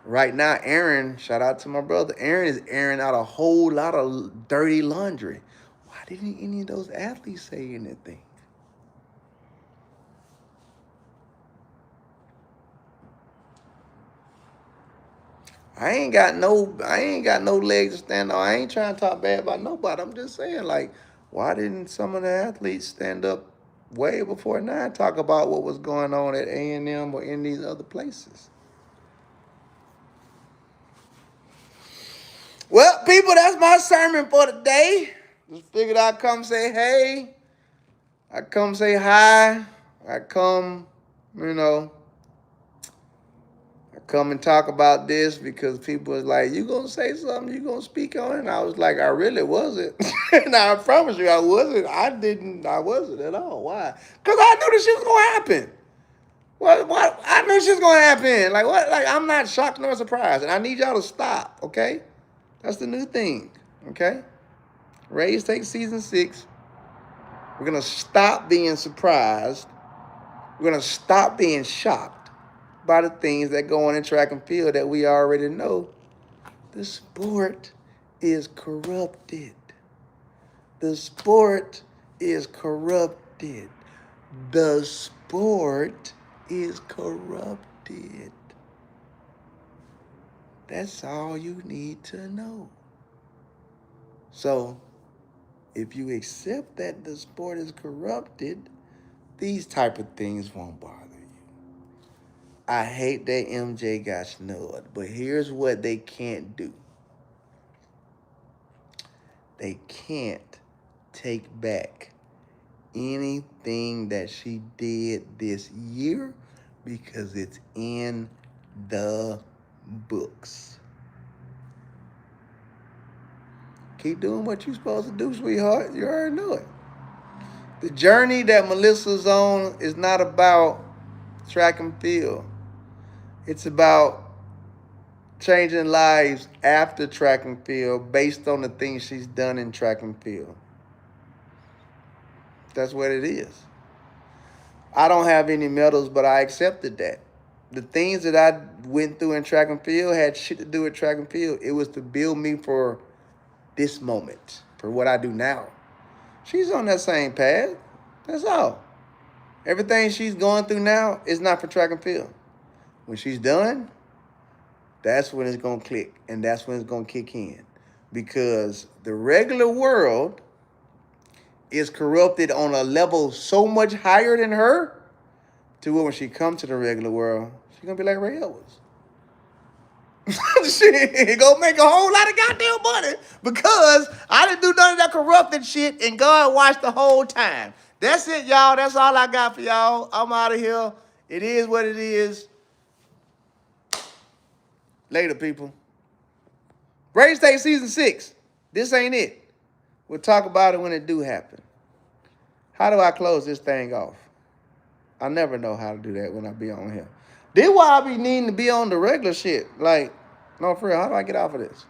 Right now, Aaron, shout out to my brother, Aaron is airing out a whole lot of dirty laundry. Why didn't any of those athletes say anything? I ain't got no legs to stand on. I ain't trying to talk bad about nobody. I'm just saying, like, why didn't some of the athletes stand up way before now and talk about what was going on at A&M or in these other places? Well, people, that's my sermon for today. Just figured I'd come say hey. I come say hi. I come, come and talk about this because people was like, you gonna say something, you gonna speak on it? And I was like, I really wasn't. And I promise you I wasn't. I wasn't at all. Why? Because I knew this shit was gonna happen. What? I knew shit was gonna happen. Like what? Like I'm not shocked nor surprised. And I need y'all to stop, okay? That's the new thing, okay? Raise take season 6. We're gonna stop being surprised. We're gonna stop being shocked by the things that go on in track and field that we already know. The sport is corrupted. The sport is corrupted. The sport is corrupted. That's all you need to know. So, if you accept that the sport is corrupted, these type of things won't bother you. I hate that MJ got snubbed, but here's what they can't do. They can't take back anything that she did this year because it's in the books. Keep doing what you're supposed to do, sweetheart. You already know it. The journey that Melissa's on is not about track and field. It's about changing lives after track and field based on the things she's done in track and field. That's what it is. I don't have any medals, but I accepted that. The things that I went through in track and field had shit to do with track and field. It was to build me for this moment, for what I do now. She's on that same path. That's all. Everything she's going through now is not for track and field. When she's done, that's when it's going to click, and that's when it's going to kick in. Because the regular world is corrupted on a level so much higher than her, to where when she comes to the regular world, she's going to be like Ray Edwards. She gonna make a whole lot of goddamn money because I didn't do none of that corrupted shit and God watched the whole time. That's it, y'all. That's all I got for y'all. I'm out of here. It is what it is. Later, people. Race Day Season 6. This ain't it. We'll talk about it when it do happen. How do I close this thing off? I never know how to do that when I be on here. This why I be needing to be on the regular shit. Like, no, for real, how do I get off of this?